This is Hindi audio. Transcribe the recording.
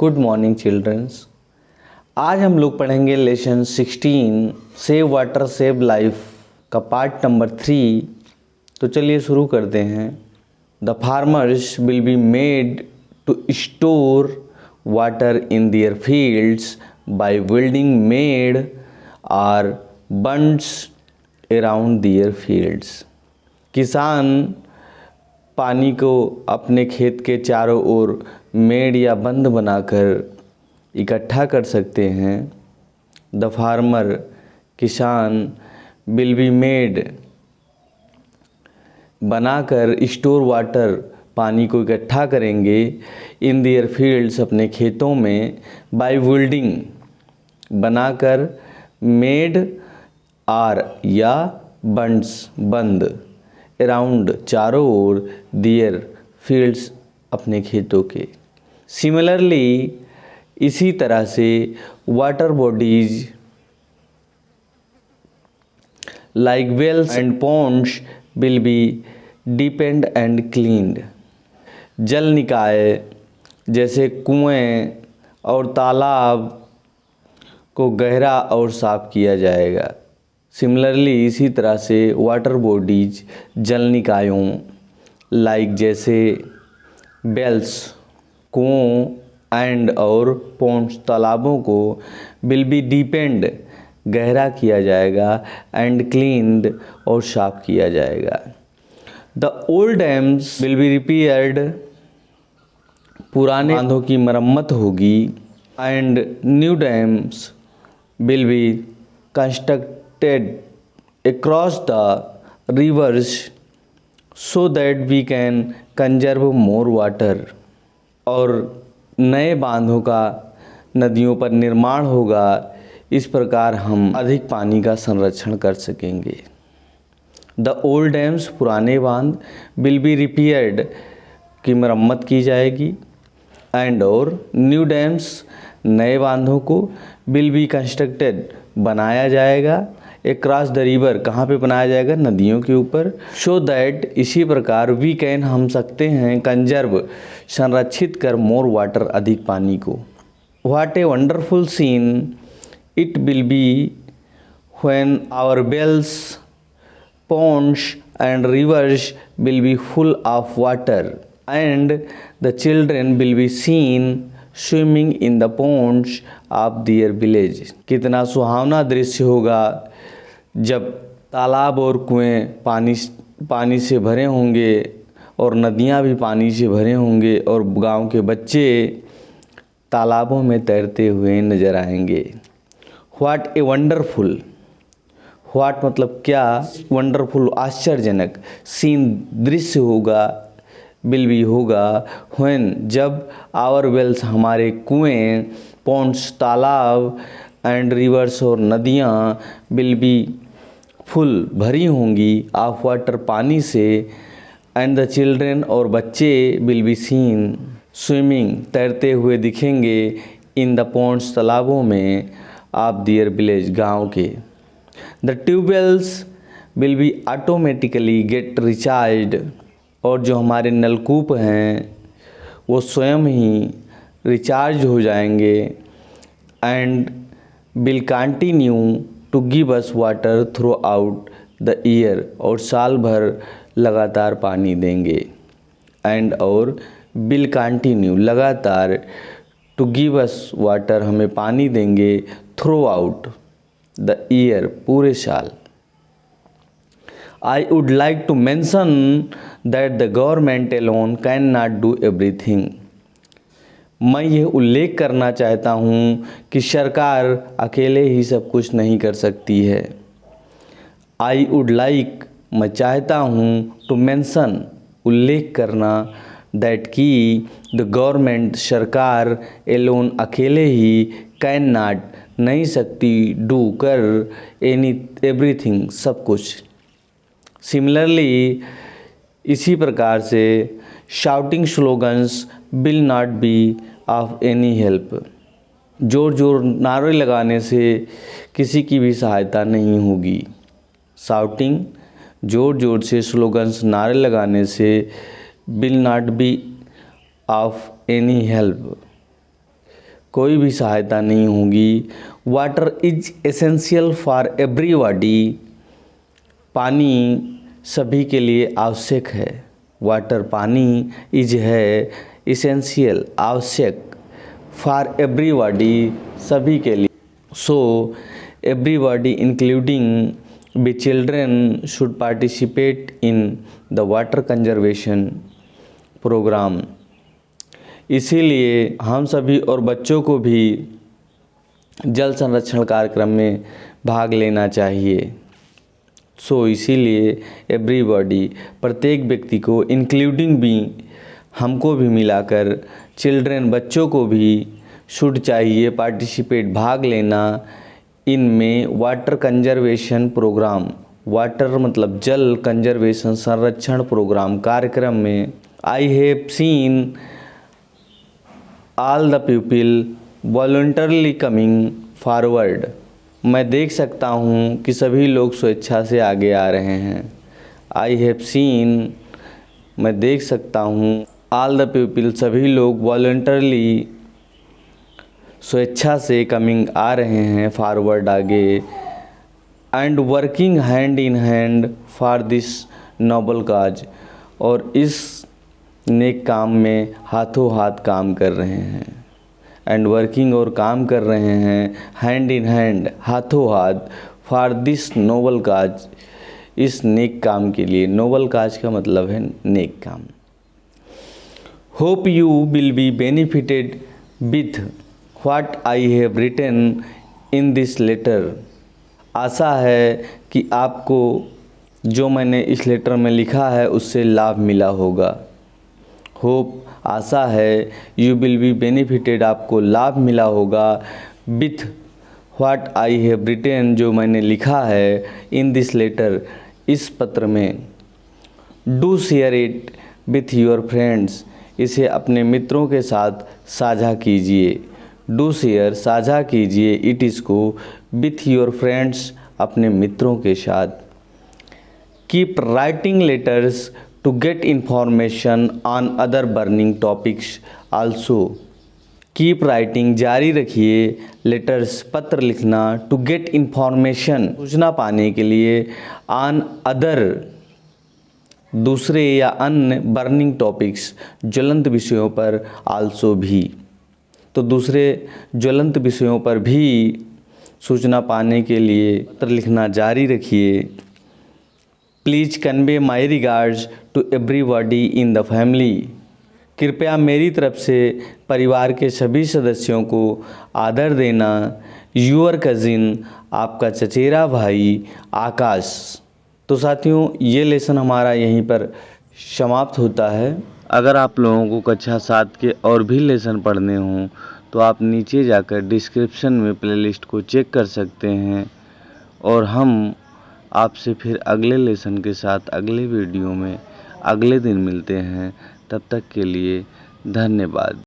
Good morning children's. आज हम लोग पढ़ेंगे lesson 16 save water save life का पार्ट नंबर 3। तो चलिए शुरू करते हैं। The farmers will be made to store water in their fields by building मेड और बंड्स अराउंड देयर फील्ड्स। किसान पानी को अपने खेत के चारों ओर मेड़ या बंद बनाकर इकट्ठा कर सकते हैं। द फार्मर किसान विल बी मेड बनाकर स्टोर वाटर पानी को इकट्ठा करेंगे इन देयर फील्ड्स अपने खेतों में बाय बिल्डिंग बनाकर मेड आर या बंड्स बंद अराउंड चारों ओर देयर फील्ड्स अपने खेतों के। सिमिलरली इसी तरह से water bodies like wells and ponds will be deepened and cleaned. जल निकाय जैसे कुएं और तालाब को गहरा और साफ किया जाएगा। सिमिलरली इसी तरह से वाटर बॉडीज जल निकायों लाइक जैसे वेल्स कुओं एंड और पॉन्ड्स तालाबों को विल बी डीपेंड गहरा किया जाएगा एंड क्लीन्ड और साफ किया जाएगा। The old dams will be repaired पुराने बांधों की मरम्मत होगी and new dams will be constructed across the rivers so that we can conserve more water। और नए बांधों का नदियों पर निर्माण होगा, इस प्रकार हम अधिक पानी का संरक्षण कर सकेंगे। द ओल्ड डैम्स पुराने बांध विल बी रिपेयर्ड की मरम्मत की जाएगी एंड और न्यू डैम्स नए बांधों को विल बी कंस्ट्रक्टेड बनाया जाएगा अक्रॉस द रिवर कहाँ पे बनाया जाएगा, नदियों के ऊपर। सो दैट इसी प्रकार वी कैन हम सकते हैं कंजर्व संरक्षित कर मोर वाटर अधिक पानी को। What a wonderful scene it will be when our wells ponds and rivers will be full of water and the children will be seen swimming in the ponds of their village। कितना सुहावना दृश्य होगा जब तालाब और कुएं पानी से भरे होंगे और नदियां भी पानी से भरे होंगे और गांव के बच्चे तालाबों में तैरते हुए नजर आएंगे। व्हाट ए वंडरफुल, व्हाट मतलब क्या, वंडरफुल आश्चर्यजनक, सीन दृश्य होगा, विल बी होगा, व्हेन जब आवर वेल्स हमारे कुएं, पॉन्ड्स तालाब एंड रिवर्स और नदियाँ विल बी फुल भरी होंगी ऑफ वाटर पानी से एंड द चिल्ड्रेन और बच्चे विल बी सीन स्विमिंग तैरते हुए दिखेंगे इन द पॉन्ड्स तालाबों में ऑफ देयर विलेज गाँव के। The tube wells will be automatically gate recharge और जो हमारे नलकूप हैं वो स्वयं ही रिचार्ज हो जाएंगे and will continue to give us water throughout the year और साल भर लगातार पानी देंगे एंड और विल कंटिन्यू लगातार टू गिव अस वाटर हमें पानी देंगे थ्रू आउट द ईयर पूरे साल। I would like to mention that the government alone cannot do everything। मैं यह उल्लेख करना चाहता हूँ कि सरकार अकेले ही सब कुछ नहीं कर सकती है। I would like मैं चाहता हूँ to mention उल्लेख करना that कि the government सरकार alone अकेले ही cannot नहीं सकती do कर everything सब कुछ। सिमिलरली इसी प्रकार से shouting slogans will not be of any help. जोर जोर नारे लगाने से किसी की भी सहायता नहीं होगी। शाउटिंग जोर जोर से स्लोगन्स नारे लगाने से will not be of any help. कोई भी सहायता नहीं होगी। Water is essential for everybody, पानी सभी के लिए आवश्यक है। वाटर पानी इज है इसेंशियल आवश्यक, फॉर एवरीबॉडी सभी के लिए। So everybody including the children should participate in the water conservation programme. इसीलिए हम सभी और बच्चों को भी जल संरक्षण कार्यक्रम में भाग लेना चाहिए। सो इसीलिए एवरीबॉडी प्रत्येक व्यक्ति को इंक्लूडिंग भी हमको भी मिलाकर चिल्ड्रन बच्चों को भी शुड चाहिए पार्टिसिपेट भाग लेना इनमें वाटर कंजर्वेशन प्रोग्राम। वाटर मतलब जल, कंजर्वेशन संरक्षण प्रोग्राम कार्यक्रम में। I have seen all the people voluntarily coming forward. मैं देख सकता हूँ कि सभी लोग स्वेच्छा से आगे आ रहे हैं। आई हैव सीन मैं देख सकता हूँ, ऑल द पीपल सभी लोग, वॉलंटरली स्वेच्छा से, कमिंग आ रहे हैं, फॉरवर्ड आगे, and working hand in hand for this noble cause, और इस नेक काम में हाथों हाथ काम कर रहे हैं। एंड वर्किंग और काम कर रहे हैं, हैंड इन हैंड हाथों हाथ, फॉर दिस नोबल काज इस नेक काम के लिए। नोबल काज का मतलब है नेक काम। Hope you will be benefited with what I have written in this letter. आशा है कि आपको जो मैंने इस लेटर में लिखा है उससे लाभ मिला होगा। होप आशा है, यू विल बी बेनिफिटेड आपको लाभ मिला होगा, with what I have written जो मैंने लिखा है, इन दिस लेटर इस पत्र में। Do share it with your friends इसे अपने मित्रों के साथ साझा कीजिए। डू शेयर साझा कीजिए, इट इसको, विथ योर फ्रेंड्स अपने मित्रों के साथ। Keep writing letters to get information on other burning topics also. Keep writing जारी रखिए, लेटर्स पत्र लिखना, टू गेट इंफॉर्मेशन सूचना पाने के लिए, ऑन अदर दूसरे या अन्य, बर्निंग टॉपिक्स ज्वलंत विषयों पर, आल्सो भी तो दूसरे ज्वलंत विषयों पर भी सूचना पाने के लिए पत्र लिखना जारी रखिए। Please convey my regards to everybody in the family. कृपया मेरी तरफ से परिवार के सभी सदस्यों को आदर देना। यूअर कज़िन आपका चचेरा भाई आकाश। तो साथियों, ये लेसन हमारा यहीं पर समाप्त होता है। अगर आप लोगों को कक्षा 7 के और भी लेसन पढ़ने हों तो आप नीचे जाकर डिस्क्रिप्शन में प्लेलिस्ट को चेक कर सकते हैं, और हम आपसे फिर अगले लेसन के साथ अगले वीडियो में अगले दिन मिलते हैं। तब तक के लिए धन्यवाद।